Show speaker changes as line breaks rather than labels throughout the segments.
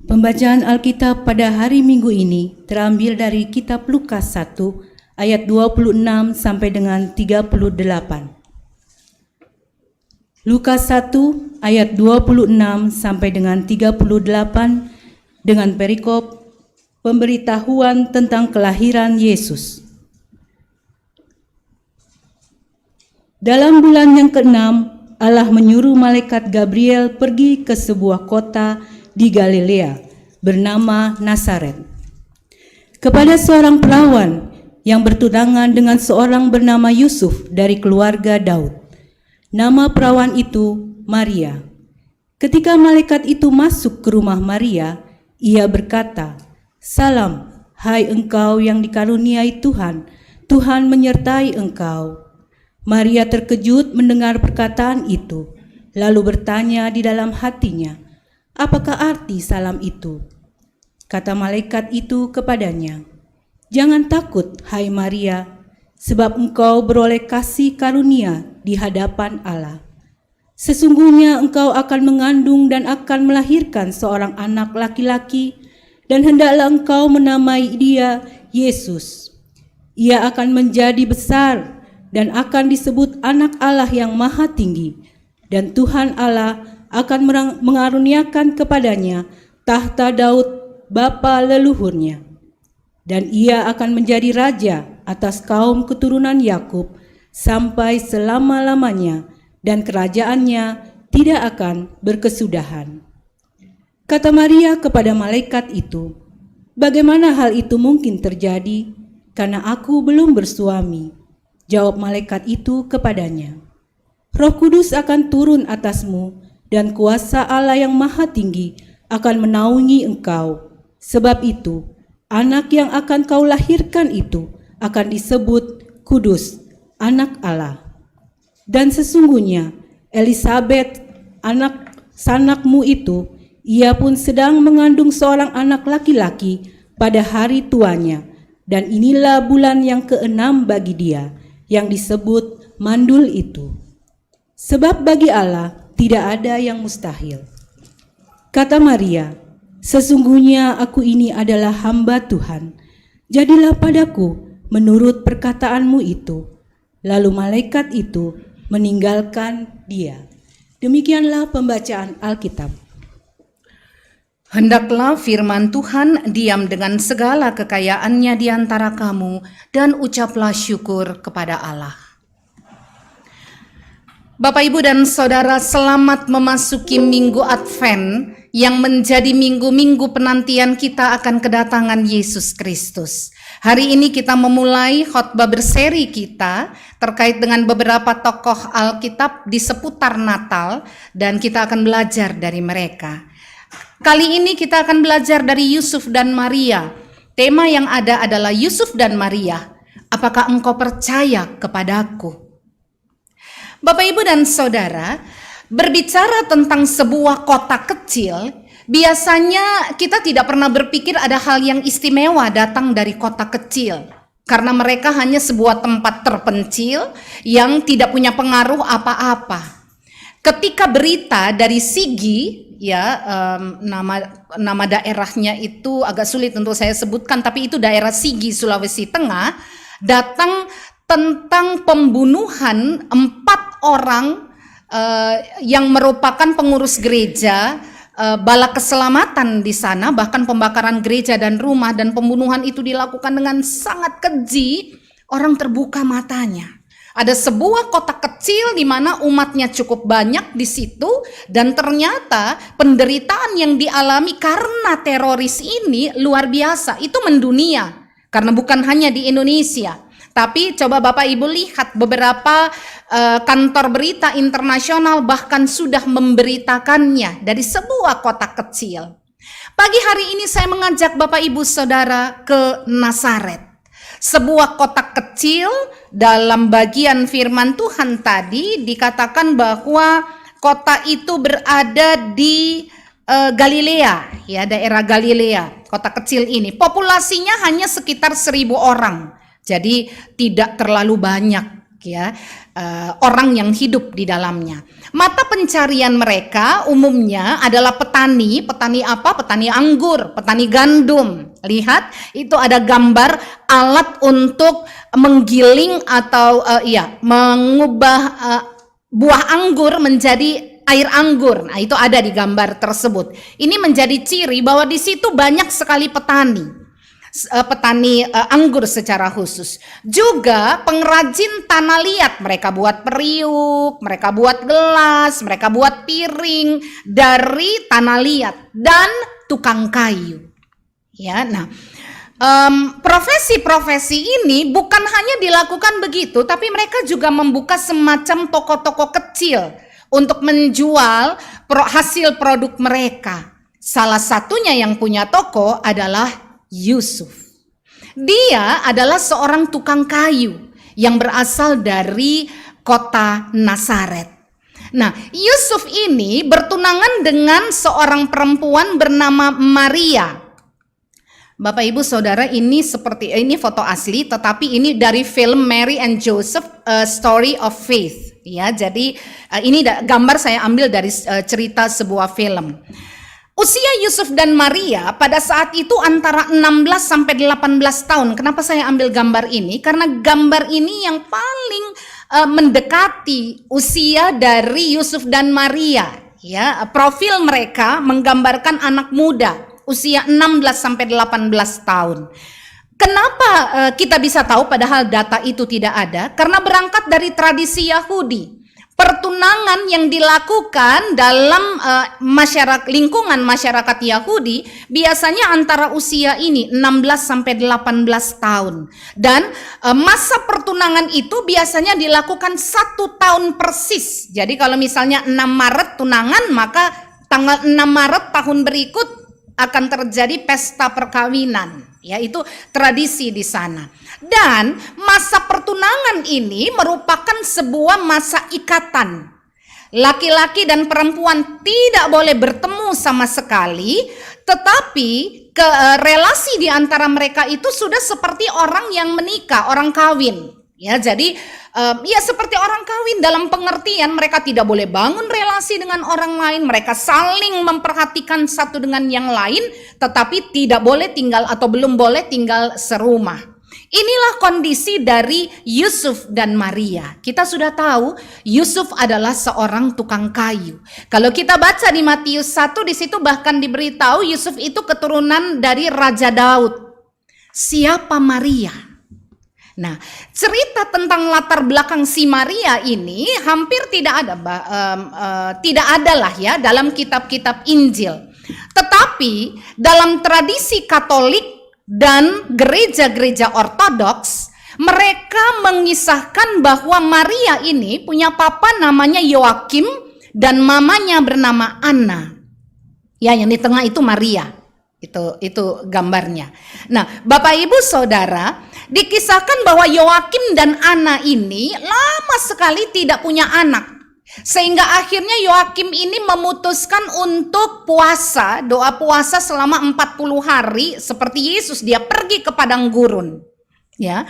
Pembacaan Alkitab pada hari Minggu ini terambil dari kitab Lukas 1 ayat 26 sampai dengan 38. Lukas 1 ayat 26 sampai dengan 38 dengan perikop pemberitahuan tentang kelahiran Yesus. Dalam bulan yang ke-6, Allah menyuruh malaikat Gabriel pergi ke sebuah kota di Galilea bernama Nazaret, kepada seorang perawan yang bertunangan dengan seorang bernama Yusuf dari keluarga Daud. Nama perawan itu Maria. Ketika malaikat itu masuk ke rumah Maria, ia berkata, "Salam, hai engkau yang dikaruniai Tuhan, Tuhan menyertai engkau." Maria terkejut mendengar perkataan itu, lalu bertanya di dalam hatinya, "Apakah arti salam itu?" Kata malaikat itu kepadanya, "Jangan takut, hai Maria, sebab engkau beroleh kasih karunia di hadapan Allah. Sesungguhnya engkau akan mengandung dan akan melahirkan seorang anak laki-laki, dan hendaklah engkau menamai dia Yesus. Ia akan menjadi besar dan akan disebut Anak Allah yang Maha Tinggi, dan Tuhan Allah akan mengaruniakan kepadanya tahta Daud bapa leluhurnya, dan ia akan menjadi raja atas kaum keturunan Yakub sampai selama-lamanya, dan kerajaannya tidak akan berkesudahan." Kata Maria kepada malaikat itu, "Bagaimana hal itu mungkin terjadi? Karena aku belum bersuami." Jawab malaikat itu kepadanya, "Roh Kudus akan turun atasmu, dan kuasa Allah yang Maha Tinggi akan menaungi engkau. Sebab itu, anak yang akan kau lahirkan itu akan disebut Kudus, Anak Allah. Dan sesungguhnya Elisabet, anak sanakmu itu, ia pun sedang mengandung seorang anak laki-laki pada hari tuanya, dan inilah bulan yang ke-6 bagi dia, yang disebut mandul itu. Sebab bagi Allah tidak ada yang mustahil." Kata Maria, "Sesungguhnya aku ini adalah hamba Tuhan. Jadilah padaku menurut perkataanmu itu." Lalu malaikat itu meninggalkan dia. Demikianlah pembacaan Alkitab.
Hendaklah firman Tuhan diam dengan segala kekayaannya di antara kamu, dan ucaplah syukur kepada Allah. Bapak, Ibu, dan Saudara, selamat memasuki Minggu Advent yang menjadi minggu-minggu penantian kita akan kedatangan Yesus Kristus. Hari ini kita memulai khotbah berseri kita terkait dengan beberapa tokoh Alkitab di seputar Natal, dan kita akan belajar dari mereka. Kali ini kita akan belajar dari Yusuf dan Maria. Tema yang ada adalah Yusuf dan Maria. Apakah engkau percaya kepadaku? Bapak, Ibu, dan Saudara, berbicara tentang sebuah kota kecil, biasanya kita tidak pernah berpikir ada hal yang istimewa datang dari kota kecil, karena mereka hanya sebuah tempat terpencil yang tidak punya pengaruh apa-apa. Ketika berita dari Sigi, nama daerahnya itu agak sulit untuk saya sebutkan, tapi itu daerah Sigi, Sulawesi Tengah, datang tentang pembunuhan 4 orang yang merupakan pengurus gereja, bala keselamatan di sana, bahkan pembakaran gereja dan rumah, dan pembunuhan itu dilakukan dengan sangat keji. Orang terbuka matanya. Ada sebuah kota kecil di mana umatnya cukup banyak di situ, dan ternyata penderitaan yang dialami karena teroris ini luar biasa. Itu mendunia, karena bukan hanya di Indonesia. Tapi coba Bapak Ibu lihat, beberapa kantor berita internasional bahkan sudah memberitakannya dari sebuah kota kecil. Pagi hari ini saya mengajak Bapak Ibu Saudara ke Nazaret, sebuah kota kecil. Dalam bagian firman Tuhan tadi dikatakan bahwa kota itu berada di Galilea, ya, daerah Galilea. Kota kecil ini populasinya hanya sekitar 1.000 orang. Jadi tidak terlalu banyak. ya, orang yang hidup di dalamnya. Mata pencarian mereka umumnya adalah petani. Petani apa? Petani anggur, petani gandum. Lihat, itu ada gambar alat untuk menggiling atau mengubah buah anggur menjadi air anggur. Nah, itu ada di gambar tersebut. Ini menjadi ciri bahwa di situ banyak sekali petani anggur secara khusus. Juga pengrajin tanah liat, mereka buat periuk, mereka buat gelas, mereka buat piring dari tanah liat, dan tukang kayu. Ya, nah, profesi-profesi ini bukan hanya dilakukan begitu, tapi mereka juga membuka semacam toko-toko kecil untuk menjual hasil produk mereka. Salah satunya yang punya toko adalah Yusuf. Dia adalah seorang tukang kayu yang berasal dari kota Nazaret. Nah, Yusuf ini bertunangan dengan seorang perempuan bernama Maria. Bapak Ibu Saudara, ini foto asli, tetapi ini dari film Mary and Joseph, A Story of Faith. Ya, jadi ini gambar saya ambil dari cerita sebuah film. Usia Yusuf dan Maria pada saat itu antara 16 sampai 18 tahun. Kenapa saya ambil gambar ini? Karena gambar ini yang paling mendekati usia dari Yusuf dan Maria. Ya, profil mereka menggambarkan anak muda usia 16 sampai 18 tahun. Kenapa kita bisa tahu padahal data itu tidak ada? Karena berangkat dari tradisi Yahudi. Pertunangan yang dilakukan dalam lingkungan masyarakat Yahudi biasanya antara usia ini 16 sampai 18 tahun. Dan masa pertunangan itu biasanya dilakukan 1 tahun persis. Jadi kalau misalnya 6 Maret tunangan, maka tanggal 6 Maret tahun berikut akan terjadi pesta perkawinan. Ya, itu tradisi di sana. Dan masa pertunangan ini merupakan sebuah masa ikatan. Laki-laki dan perempuan tidak boleh bertemu sama sekali, tetapi relasi di antara mereka itu sudah seperti orang yang menikah, orang kawin. Ya, jadi ya seperti orang kawin dalam pengertian mereka tidak boleh bangun relasi dengan orang lain, mereka saling memperhatikan satu dengan yang lain, tetapi tidak boleh tinggal atau belum boleh tinggal serumah. Inilah kondisi dari Yusuf dan Maria. Kita sudah tahu Yusuf adalah seorang tukang kayu. Kalau kita baca di Matius 1, di situ bahkan diberitahu Yusuf itu keturunan dari Raja Daud. Siapa Maria? Nah, cerita tentang latar belakang si Maria ini hampir tidak ada lah ya dalam kitab-kitab Injil. Tetapi dalam tradisi Katolik dan gereja-gereja Ortodoks, mereka mengisahkan bahwa Maria ini punya papa namanya Yoakim dan mamanya bernama Anna. Ya, yang di tengah itu Maria. Itu gambarnya. Nah, Bapak Ibu Saudara, dikisahkan bahwa Yoakim dan Anna ini lama sekali tidak punya anak. Sehingga akhirnya Yoakim ini memutuskan untuk puasa, doa puasa selama 40 hari seperti Yesus, dia pergi ke padang gurun. Ya.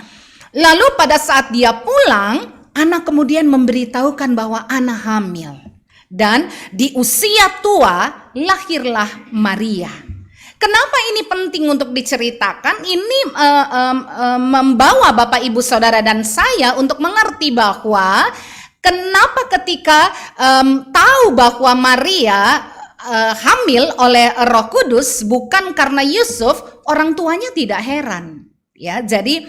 Lalu pada saat dia pulang, Anna kemudian memberitahukan bahwa Anna hamil. Dan di usia tua lahirlah Maria. Kenapa ini penting untuk diceritakan? Ini membawa Bapak Ibu Saudara dan saya untuk mengerti bahwa kenapa ketika tahu bahwa Maria hamil oleh Roh Kudus bukan karena Yusuf, orang tuanya tidak heran. Ya, jadi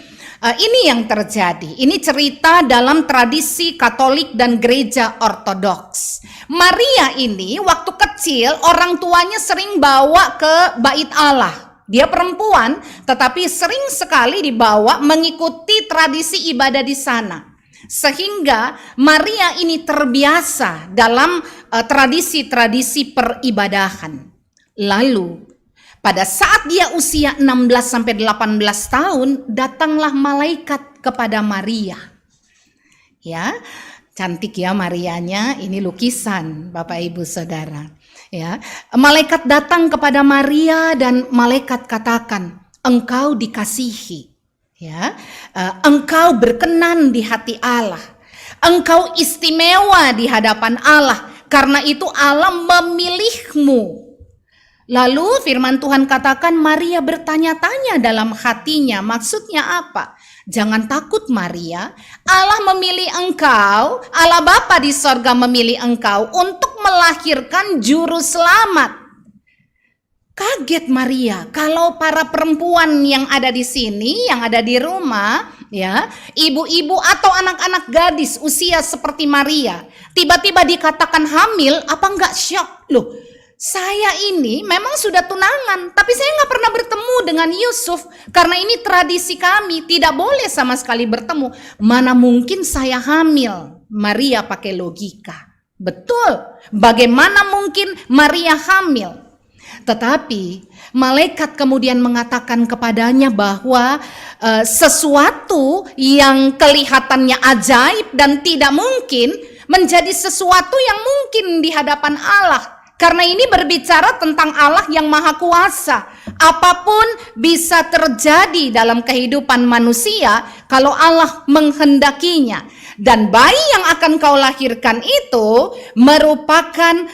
ini yang terjadi. Ini cerita dalam tradisi Katolik dan gereja Ortodoks. Maria ini waktu kecil orang tuanya sering bawa ke bait Allah. Dia perempuan tetapi sering sekali dibawa mengikuti tradisi ibadah di sana. Sehingga Maria ini terbiasa dalam tradisi-tradisi peribadahan. Lalu pada saat dia usia 16 sampai 18 tahun, datanglah malaikat kepada Maria. Ya, cantik ya Marianya, ini lukisan Bapak Ibu Saudara. Ya, malaikat datang kepada Maria dan malaikat katakan, engkau dikasihi. Ya, engkau berkenan di hati Allah. Engkau istimewa di hadapan Allah. Karena itu Allah memilihmu. Lalu firman Tuhan katakan Maria bertanya-tanya dalam hatinya. Maksudnya apa? Jangan takut Maria. Allah memilih engkau. Allah Bapa di sorga memilih engkau untuk melahirkan juru selamat. Kaget Maria, kalau para perempuan yang ada di sini, yang ada di rumah, ya, ibu-ibu atau anak-anak gadis usia seperti Maria, tiba-tiba dikatakan hamil, apa enggak shock? Loh, saya ini memang sudah tunangan, tapi saya nggak pernah bertemu dengan Yusuf, karena ini tradisi kami, tidak boleh sama sekali bertemu. Mana mungkin saya hamil? Maria pakai logika. Betul, bagaimana mungkin Maria hamil? Tetapi malaikat kemudian mengatakan kepadanya bahwa sesuatu yang kelihatannya ajaib dan tidak mungkin menjadi sesuatu yang mungkin di hadapan Allah. Karena ini berbicara tentang Allah yang maha kuasa. Apapun bisa terjadi dalam kehidupan manusia kalau Allah menghendakinya. Dan bayi yang akan kau lahirkan itu merupakan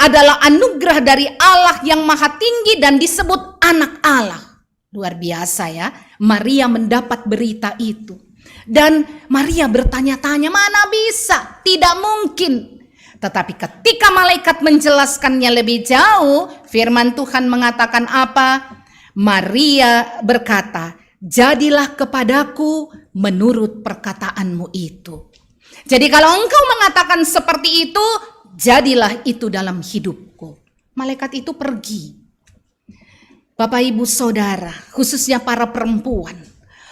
adalah anugerah dari Allah yang maha tinggi dan disebut anak Allah. Luar biasa ya, Maria mendapat berita itu. Dan Maria bertanya-tanya, mana bisa? Tidak mungkin. Tetapi ketika malaikat menjelaskannya lebih jauh, firman Tuhan mengatakan apa? Maria berkata, jadilah kepadaku menurut perkataanmu itu. Jadi kalau engkau mengatakan seperti itu, jadilah itu dalam hidupku. Malaikat itu pergi. Bapak ibu saudara, khususnya para perempuan.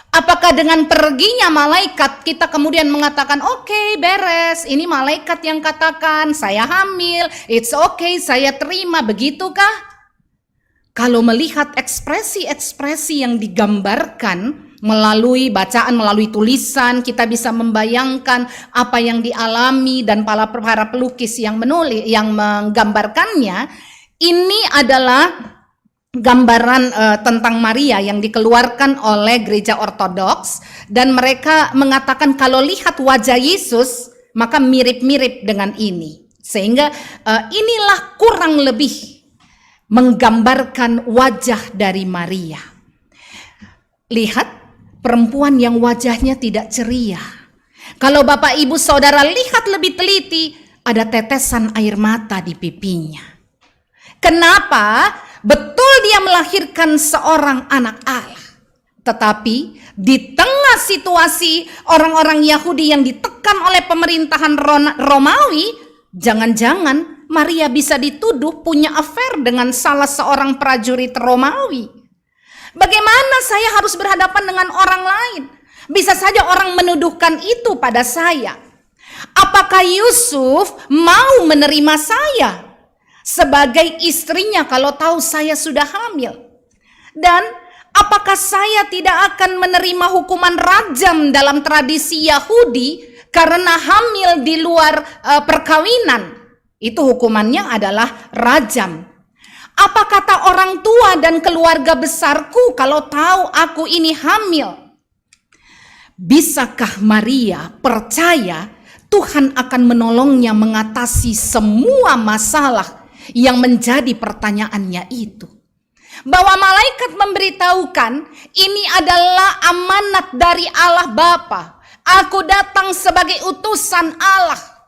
Apakah dengan perginya malaikat kita kemudian mengatakan oke, beres, ini malaikat yang katakan saya hamil, it's okay, saya terima, begitukah? Kalau melihat ekspresi-ekspresi yang digambarkan melalui bacaan, melalui tulisan, kita bisa membayangkan apa yang dialami dan para pelukis yang menulis, yang menggambarkannya. Ini adalah gambaran tentang Maria yang dikeluarkan oleh gereja Ortodoks, dan mereka mengatakan kalau lihat wajah Yesus maka mirip-mirip dengan ini, sehingga inilah kurang lebih menggambarkan wajah dari Maria. Lihat perempuan yang wajahnya tidak ceria. Kalau Bapak Ibu Saudara lihat lebih teliti, ada tetesan air mata di pipinya. Kenapa? Betul dia melahirkan seorang anak Allah. Tetapi di tengah situasi orang-orang Yahudi yang ditekan oleh pemerintahan Romawi, jangan-jangan Maria bisa dituduh punya affair dengan salah seorang prajurit Romawi. Bagaimana saya harus berhadapan dengan orang lain? Bisa saja orang menuduhkan itu pada saya. Apakah Yusuf mau menerima saya sebagai istrinya kalau tahu saya sudah hamil? Dan apakah saya tidak akan menerima hukuman rajam dalam tradisi Yahudi karena hamil di luar perkawinan? Itu hukumannya adalah rajam. Apa kata orang tua dan keluarga besarku kalau tahu aku ini hamil? Bisakah Maria percaya Tuhan akan menolongnya mengatasi semua masalah yang menjadi pertanyaannya itu? Bahwa malaikat memberitahukan ini adalah amanat dari Allah Bapa. Aku datang sebagai utusan Allah.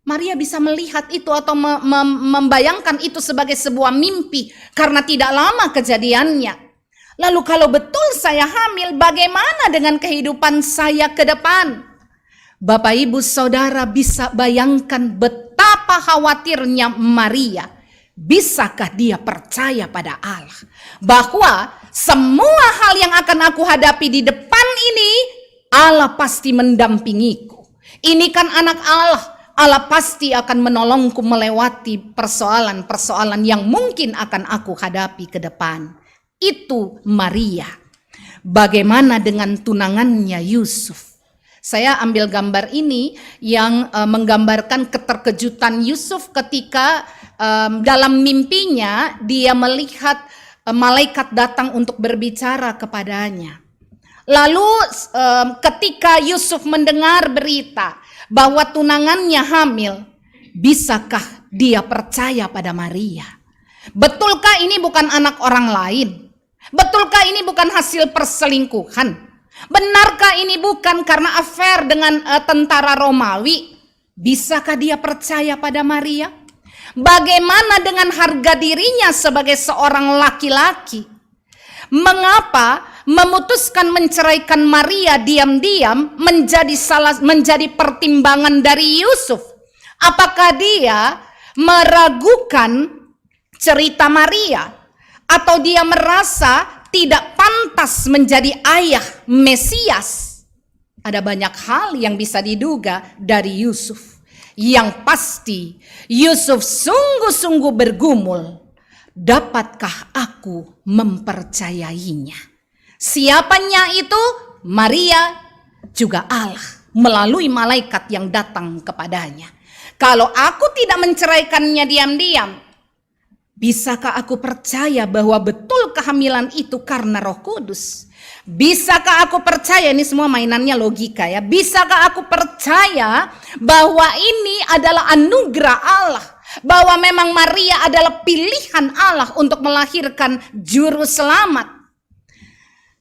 Maria bisa melihat itu atau membayangkan itu sebagai sebuah mimpi karena tidak lama kejadiannya. Lalu kalau betul saya hamil, bagaimana dengan kehidupan saya ke depan? Bapak Ibu Saudara bisa bayangkan betapa khawatirnya Maria. Bisakah dia percaya pada Allah? Bahwa semua hal yang akan aku hadapi di depan ini, Allah pasti mendampingiku. Ini kan anak Allah. Allah pasti akan menolongku melewati persoalan-persoalan yang mungkin akan aku hadapi ke depan. Itu Maria. Bagaimana dengan tunangannya Yusuf? Saya ambil gambar ini yang menggambarkan keterkejutan Yusuf ketika dalam mimpinya dia melihat malaikat datang untuk berbicara kepadanya. Lalu ketika Yusuf mendengar berita bahwa tunangannya hamil, bisakah dia percaya pada Maria? Betulkah ini bukan anak orang lain? Betulkah ini bukan hasil perselingkuhan? Benarkah ini bukan karena affair dengan tentara Romawi? Bisakah dia percaya pada Maria? Bagaimana dengan harga dirinya sebagai seorang laki-laki? Mengapa memutuskan menceraikan Maria diam-diam menjadi pertimbangan dari Yusuf? Apakah dia meragukan cerita Maria, atau dia merasa tidak pantas menjadi ayah Mesias? Ada banyak hal yang bisa diduga dari Yusuf. Yang pasti Yusuf sungguh-sungguh bergumul, dapatkah aku mempercayainya? Siapanya itu? Maria, juga Allah melalui malaikat yang datang kepadanya. Kalau aku tidak menceraikannya diam-diam, bisakah aku percaya bahwa betul kehamilan itu karena Roh Kudus? Bisakah aku percaya, ini semua mainannya logika ya, bisakah aku percaya bahwa ini adalah anugerah Allah, bahwa memang Maria adalah pilihan Allah untuk melahirkan juru selamat?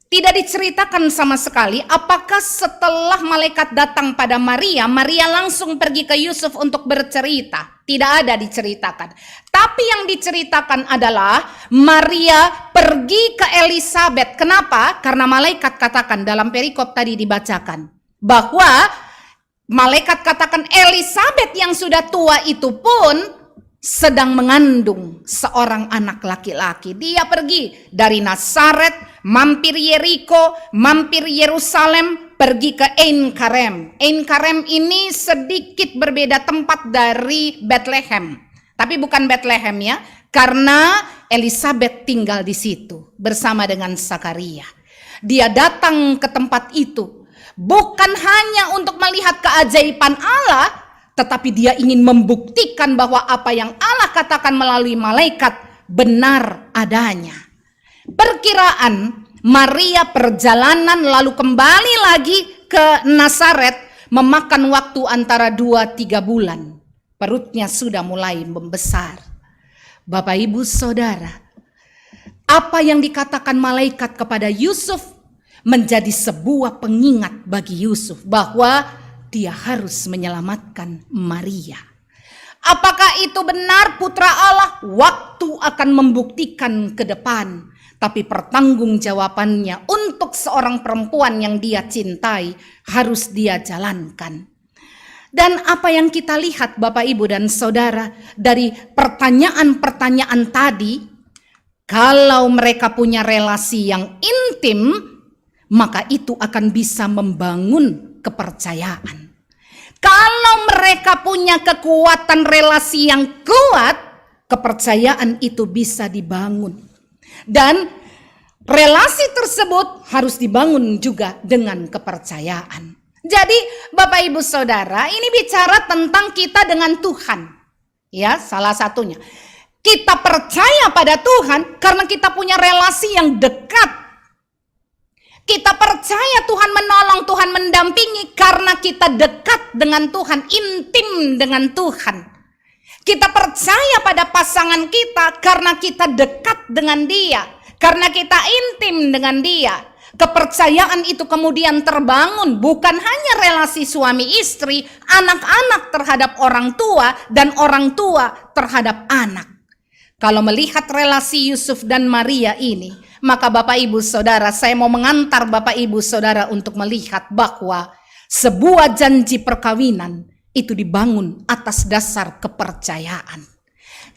Tidak diceritakan sama sekali apakah setelah malaikat datang pada Maria, Maria langsung pergi ke Yusuf untuk bercerita. Tidak ada diceritakan. Tapi yang diceritakan adalah Maria pergi ke Elisabet. Kenapa? Karena malaikat katakan dalam perikop tadi dibacakan bahwa malaikat katakan Elisabet yang sudah tua itu pun sedang mengandung seorang anak laki-laki. Dia pergi dari Nazaret, mampir Yeriko, mampir Yerusalem, pergi ke Ein Karem. Ein Karem ini sedikit berbeda tempat dari Bethlehem. Tapi bukan Bethlehem ya, karena Elisabet tinggal di situ bersama dengan Zakaria. Dia datang ke tempat itu bukan hanya untuk melihat keajaiban Allah, tetapi dia ingin membuktikan bahwa apa yang Allah katakan melalui malaikat benar adanya. Perkiraan Maria perjalanan lalu kembali lagi ke Nazaret memakan waktu antara 2-3 bulan. Perutnya sudah mulai membesar. Bapak Ibu Saudara, apa yang dikatakan malaikat kepada Yusuf menjadi sebuah pengingat bagi Yusuf bahwa dia harus menyelamatkan Maria. Apakah itu benar putra Allah? Waktu akan membuktikan ke depan. Tapi pertanggungjawabannya untuk seorang perempuan yang dia cintai harus dia jalankan. Dan apa yang kita lihat Bapak Ibu dan Saudara dari pertanyaan-pertanyaan tadi, kalau mereka punya relasi yang intim, maka itu akan bisa membangun kepercayaan. Kalau mereka punya kekuatan relasi yang kuat, kepercayaan itu bisa dibangun. Dan relasi tersebut harus dibangun juga dengan kepercayaan. Jadi Bapak Ibu Saudara, ini bicara tentang kita dengan Tuhan. Ya, salah satunya. Kita percaya pada Tuhan karena kita punya relasi yang dekat. Kita percaya Tuhan menolong, Tuhan mendampingi karena kita dekat dengan Tuhan, intim dengan Tuhan. Kita percaya pada pasangan kita karena kita dekat dengan Dia, karena kita intim dengan Dia. Kepercayaan itu kemudian terbangun bukan hanya relasi suami istri, anak-anak terhadap orang tua, dan orang tua terhadap anak. Kalau melihat relasi Yusuf dan Maria ini, maka Bapak Ibu Saudara, saya mau mengantar Bapak Ibu Saudara untuk melihat bahwa sebuah janji perkawinan itu dibangun atas dasar kepercayaan.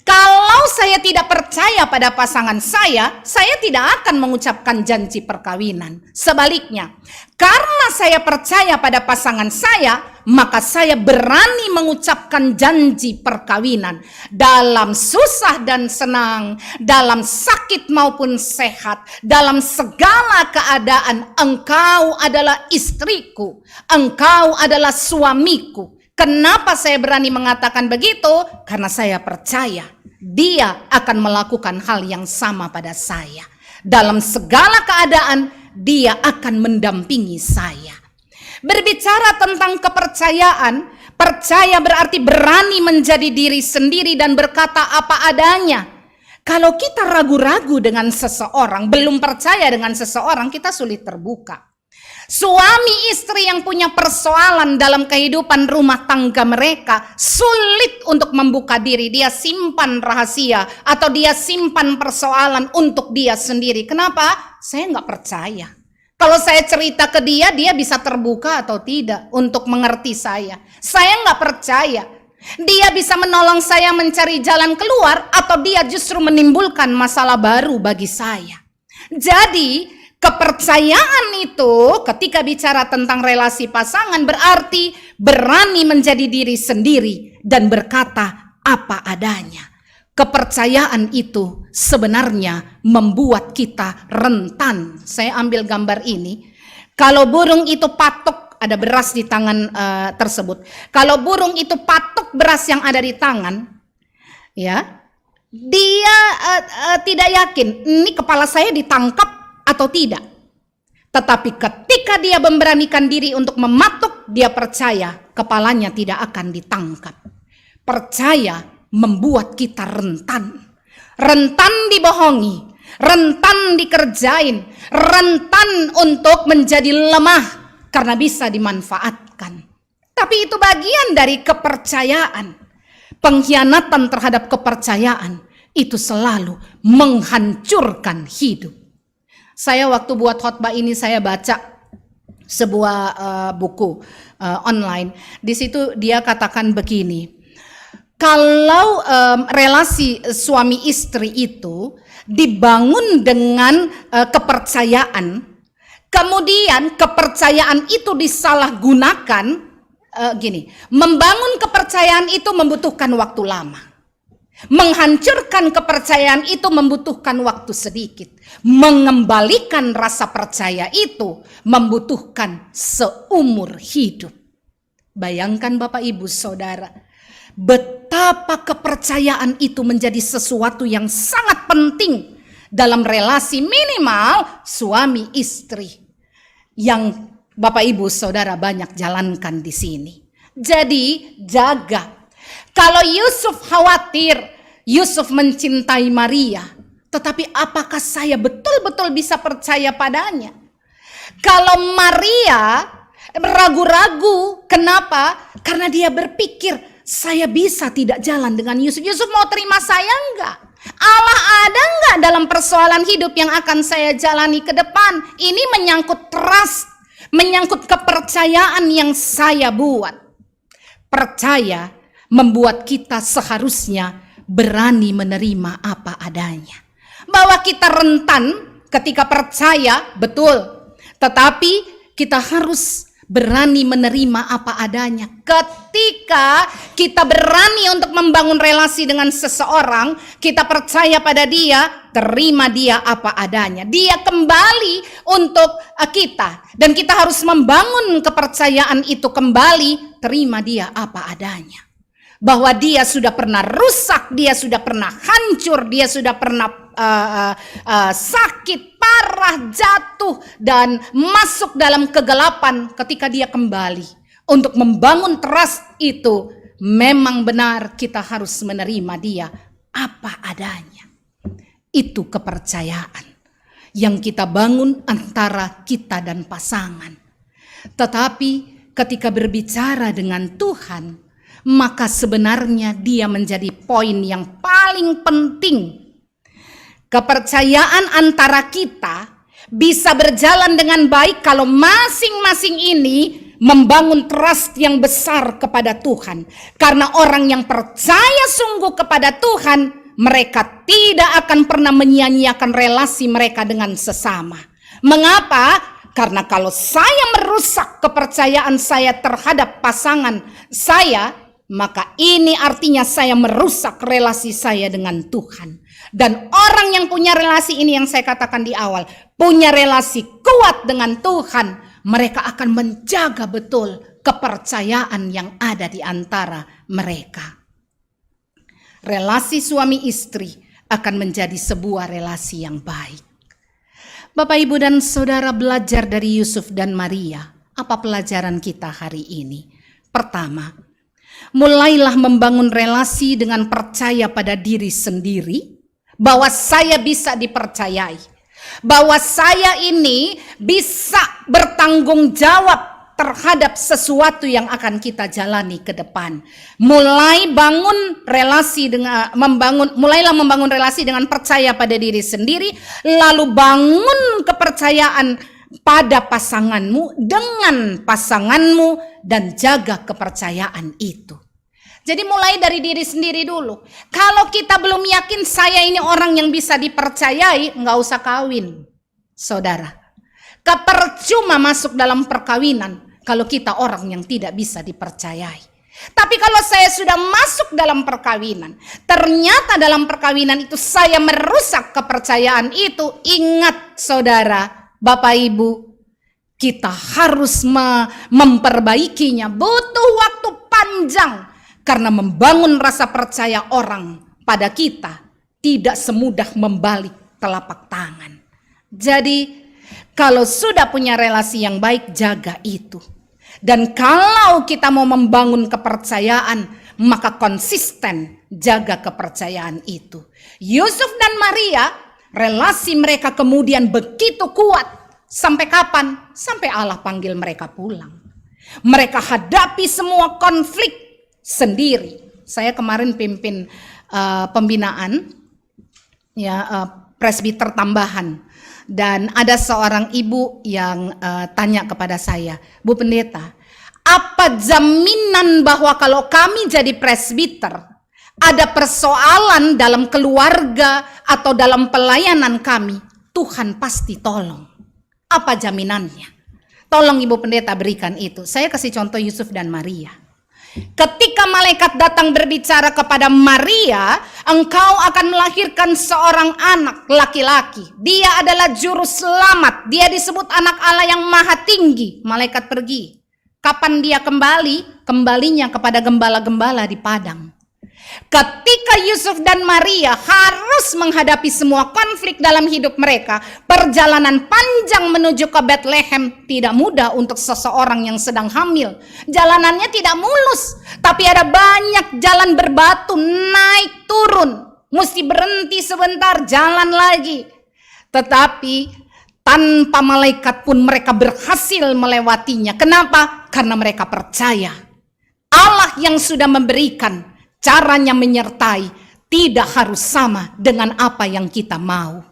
Kalau saya tidak percaya pada pasangan saya tidak akan mengucapkan janji perkawinan. Sebaliknya, karena saya percaya pada pasangan saya, maka saya berani mengucapkan janji perkawinan. Dalam susah dan senang, dalam sakit maupun sehat, dalam segala keadaan, engkau adalah istriku, engkau adalah suamiku. Kenapa saya berani mengatakan begitu? Karena saya percaya Dia akan melakukan hal yang sama pada saya. dalam segala keadaan dia akan mendampingi saya. Berbicara tentang kepercayaan, percaya berarti berani menjadi diri sendiri dan berkata apa adanya. Kalau kita ragu-ragu dengan seseorang, belum percaya dengan seseorang, kita sulit terbuka. Suami istri yang punya persoalan dalam kehidupan rumah tangga mereka sulit untuk membuka diri. Dia simpan rahasia atau dia simpan persoalan untuk dia sendiri. Kenapa? Saya nggak percaya. Kalau saya cerita ke dia, dia bisa terbuka atau tidak untuk mengerti saya. Saya nggak percaya. Dia bisa menolong saya mencari jalan keluar atau dia justru menimbulkan masalah baru bagi saya. Jadi kepercayaan itu ketika bicara tentang relasi pasangan berarti berani menjadi diri sendiri dan berkata apa adanya. Kepercayaan itu sebenarnya membuat kita rentan. Saya ambil gambar ini. Kalau burung itu patok, ada beras di tangan tersebut. Kalau burung itu patok beras yang ada di tangan, ya, dia tidak yakin ini kepala saya ditangkap atau tidak. Tetapi ketika dia memberanikan diri untuk mematuk, dia percaya kepalanya tidak akan ditangkap. Percaya membuat kita rentan. Rentan dibohongi, rentan dikerjain, rentan untuk menjadi lemah karena bisa dimanfaatkan. Tapi itu bagian dari kepercayaan. Pengkhianatan terhadap kepercayaan itu selalu menghancurkan hidup. Saya waktu buat khotbah ini saya baca sebuah buku online. Di situ dia katakan begini. Kalau relasi suami istri itu dibangun dengan kepercayaan, kemudian kepercayaan itu disalahgunakan, membangun kepercayaan itu membutuhkan waktu lama. Menghancurkan kepercayaan itu membutuhkan waktu sedikit. Mengembalikan rasa percaya itu membutuhkan seumur hidup. Bayangkan Bapak Ibu Saudara, betapa kepercayaan itu menjadi sesuatu yang sangat penting dalam relasi minimal suami istri yang Bapak Ibu Saudara banyak jalankan di sini. Jadi jaga. Kalau Yusuf khawatir, Yusuf mencintai Maria, tetapi apakah saya betul-betul bisa percaya padanya? Kalau Maria ragu-ragu, kenapa? Karena dia berpikir, saya bisa tidak jalan dengan Yusuf. Yusuf mau terima saya enggak? Allah ada enggak dalam persoalan hidup yang akan saya jalani ke depan? Ini menyangkut trust, menyangkut kepercayaan yang saya buat. Percaya membuat kita seharusnya berani menerima apa adanya. Bahwa kita rentan ketika percaya, betul. Tetapi kita harus berani menerima apa adanya. Ketika kita berani untuk membangun relasi dengan seseorang, kita percaya pada dia, terima dia apa adanya. Dia kembali untuk kita. Dan kita harus membangun kepercayaan itu kembali, terima dia apa adanya. Bahwa dia sudah pernah rusak, dia sudah pernah hancur, dia sudah pernah sakit, parah, jatuh, dan masuk dalam kegelapan. Ketika dia kembali untuk membangun trust itu, memang benar kita harus menerima dia apa adanya. Itu kepercayaan yang kita bangun antara kita dan pasangan. Tetapi ketika berbicara dengan Tuhan, maka sebenarnya dia menjadi poin yang paling penting. Kepercayaan antara kita bisa berjalan dengan baik kalau masing-masing ini membangun trust yang besar kepada Tuhan. Karena orang yang percaya sungguh kepada Tuhan, mereka tidak akan pernah menyia-nyiakan relasi mereka dengan sesama. Mengapa? Karena kalau saya merusak kepercayaan saya terhadap pasangan saya, maka ini artinya saya merusak relasi saya dengan Tuhan. Dan orang yang punya relasi ini yang saya katakan di awal, punya relasi kuat dengan Tuhan, mereka akan menjaga betul kepercayaan yang ada di antara mereka. Relasi suami istri akan menjadi sebuah relasi yang baik. Bapak, Ibu, dan Saudara, belajar dari Yusuf dan Maria. Apa pelajaran kita hari ini? Pertama, mulailah membangun relasi dengan percaya pada diri sendiri, bahwa saya bisa dipercayai, bahwa saya ini bisa bertanggung jawab terhadap sesuatu yang akan kita jalani ke depan. Mulailah membangun relasi dengan percaya pada diri sendiri, lalu bangun kepercayaan pada pasanganmu dengan pasanganmu dan jaga kepercayaan itu. Jadi mulai dari diri sendiri dulu. Kalau kita belum yakin saya ini orang yang bisa dipercayai, nggak usah kawin, saudara. Kepercuma masuk dalam perkawinan kalau kita orang yang tidak bisa dipercayai. Tapi kalau saya sudah masuk dalam perkawinan, ternyata dalam perkawinan itu saya merusak kepercayaan itu, ingat saudara, Bapak Ibu, kita harus memperbaikinya. Butuh waktu panjang, karena membangun rasa percaya orang pada kita tidak semudah membalik telapak tangan. Jadi kalau sudah punya relasi yang baik, jaga itu. Dan kalau kita mau membangun kepercayaan, maka konsisten jaga kepercayaan itu. Yusuf dan Maria, relasi mereka kemudian begitu kuat. Sampai kapan? Sampai Allah panggil mereka pulang. Mereka hadapi semua konflik sendiri. Saya kemarin pimpin pembinaan presbiter tambahan. Dan ada seorang ibu yang tanya kepada saya, Bu Pendeta, apa jaminan bahwa kalau kami jadi presbiter, ada persoalan dalam keluarga atau dalam pelayanan kami, Tuhan pasti tolong. Apa jaminannya? Tolong Ibu Pendeta berikan itu. Saya kasih contoh Yusuf dan Maria. Ketika malaikat datang berbicara kepada Maria, engkau akan melahirkan seorang anak laki-laki. Dia adalah juru selamat. Dia disebut anak Allah yang maha tinggi. Malaikat pergi. Kapan dia kembali? Kembalinya kepada gembala-gembala di padang. Ketika Yusuf dan Maria harus menghadapi semua konflik dalam hidup mereka, perjalanan panjang menuju ke Bethlehem tidak mudah untuk seseorang yang sedang hamil. Jalanannya tidak mulus, tapi ada banyak jalan berbatu, naik turun, mesti berhenti sebentar, jalan lagi. Tetapi tanpa malaikat pun mereka berhasil melewatinya. Kenapa? Karena mereka percaya Allah yang sudah memberikan. Caranya menyertai tidak harus sama dengan apa yang kita mau.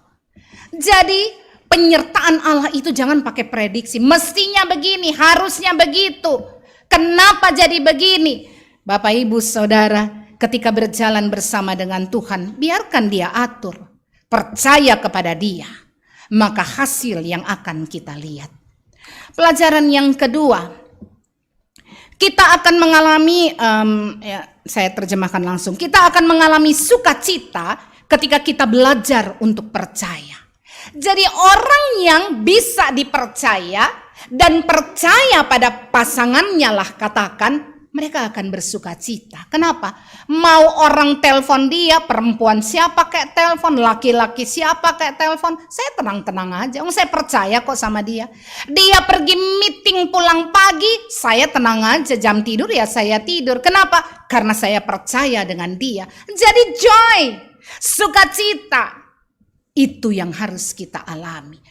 Jadi penyertaan Allah itu jangan pakai prediksi. Mestinya begini, harusnya begitu. Kenapa jadi begini? Bapak Ibu Saudara, ketika berjalan bersama dengan Tuhan, biarkan Dia atur. Percaya kepada Dia, maka hasil yang akan kita lihat. Pelajaran yang kedua, kita akan mengalami, saya terjemahkan langsung, kita akan mengalami sukacita ketika kita belajar untuk percaya. Jadi orang yang bisa dipercaya dan percaya pada pasangannya lah katakan, mereka akan bersukacita. Kenapa? Mau orang telepon dia, perempuan siapa kayak telepon, laki-laki siapa kayak telepon, saya tenang-tenang aja. Saya percaya kok sama dia. Dia pergi meeting pulang pagi, saya tenang aja. Jam tidur ya saya tidur. Kenapa? Karena saya percaya dengan dia. Jadi joy, sukacita, itu yang harus kita alami.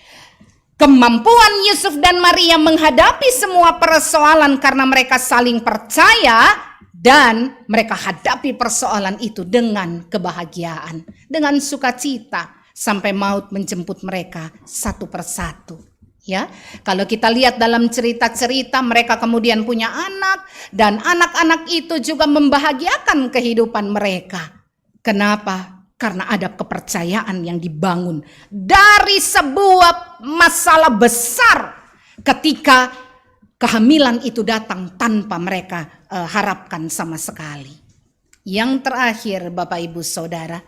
Kemampuan Yusuf dan Maria menghadapi semua persoalan karena mereka saling percaya dan mereka hadapi persoalan itu dengan kebahagiaan, dengan sukacita sampai maut menjemput mereka satu persatu. Ya, kalau kita lihat dalam cerita-cerita mereka kemudian punya anak dan anak-anak itu juga membahagiakan kehidupan mereka. Kenapa? Karena ada kepercayaan yang dibangun dari sebuah masalah besar ketika kehamilan itu datang tanpa mereka harapkan sama sekali. Yang terakhir Bapak Ibu Saudara,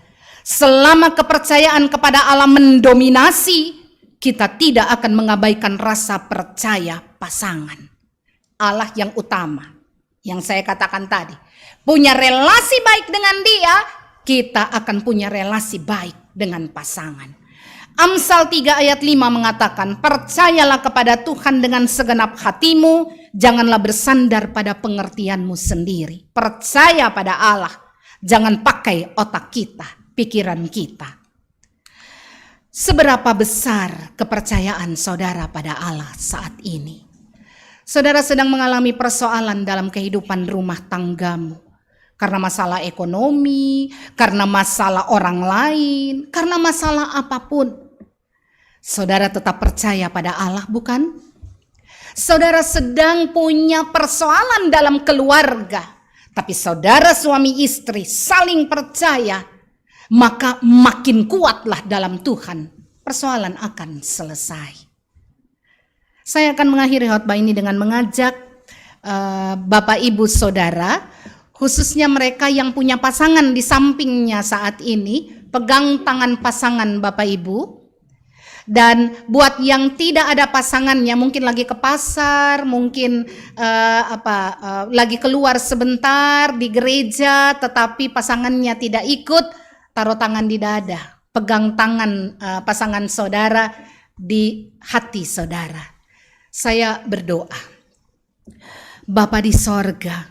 selama kepercayaan kepada Allah mendominasi, kita tidak akan mengabaikan rasa percaya pasangan. Allah yang utama, yang saya katakan tadi, punya relasi baik dengan Dia, kita akan punya relasi baik dengan pasangan. Amsal 3 ayat 5 mengatakan, percayalah kepada Tuhan dengan segenap hatimu, janganlah bersandar pada pengertianmu sendiri. Percaya pada Allah, jangan pakai otak kita, pikiran kita. Seberapa besar kepercayaan saudara pada Allah saat ini? Saudara sedang mengalami persoalan dalam kehidupan rumah tanggamu. Karena masalah ekonomi, karena masalah orang lain, karena masalah apapun. Saudara tetap percaya pada Allah, bukan? Saudara sedang punya persoalan dalam keluarga, tapi saudara suami istri saling percaya, maka makin kuatlah dalam Tuhan. Persoalan akan selesai. Saya akan mengakhiri khotbah ini dengan mengajak Bapak Ibu Saudara, khususnya mereka yang punya pasangan di sampingnya saat ini, pegang tangan pasangan Bapak Ibu. Dan buat yang tidak ada pasangannya, mungkin lagi ke pasar, mungkin lagi keluar sebentar di gereja, tetapi pasangannya tidak ikut, taruh tangan di dada, pegang tangan pasangan saudara di hati saudara. Saya berdoa, Bapa di sorga,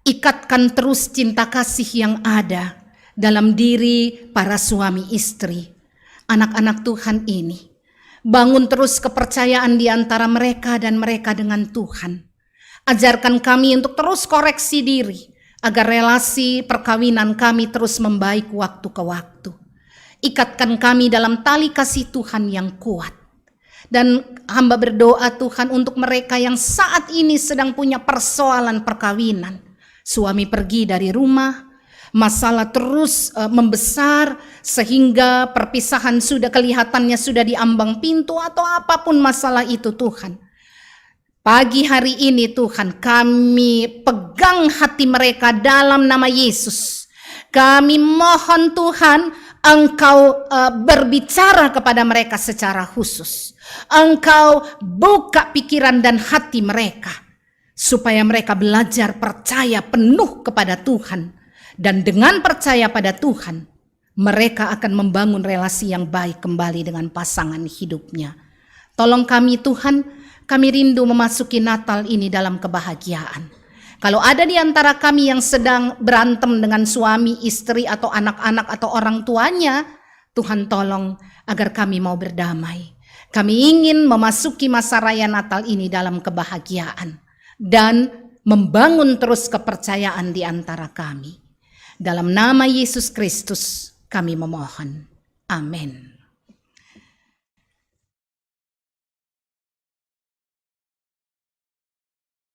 ikatkan terus cinta kasih yang ada dalam diri para suami istri, anak-anak Tuhan ini. Bangun terus kepercayaan di antara mereka dan mereka dengan Tuhan. Ajarkan kami untuk terus koreksi diri, agar relasi perkawinan kami terus membaik waktu ke waktu. Ikatkan kami dalam tali kasih Tuhan yang kuat. Dan hamba berdoa Tuhan untuk mereka yang saat ini sedang punya persoalan perkawinan. Suami pergi dari rumah, masalah terus membesar sehingga perpisahan kelihatannya sudah di ambang pintu atau apapun masalah itu Tuhan. Pagi hari ini Tuhan, kami pegang hati mereka dalam nama Yesus. Kami mohon Tuhan, Engkau berbicara kepada mereka secara khusus. Engkau buka pikiran dan hati mereka supaya mereka belajar percaya penuh kepada Tuhan. Dan dengan percaya pada Tuhan, mereka akan membangun relasi yang baik kembali dengan pasangan hidupnya. Tolong kami Tuhan, kami rindu memasuki Natal ini dalam kebahagiaan. Kalau ada di antara kami yang sedang berantem dengan suami, istri, atau anak-anak, atau orang tuanya, Tuhan tolong agar kami mau berdamai. Kami ingin memasuki masa raya Natal ini dalam kebahagiaan dan membangun terus kepercayaan di antara kami. Dalam nama Yesus Kristus kami memohon. Amin.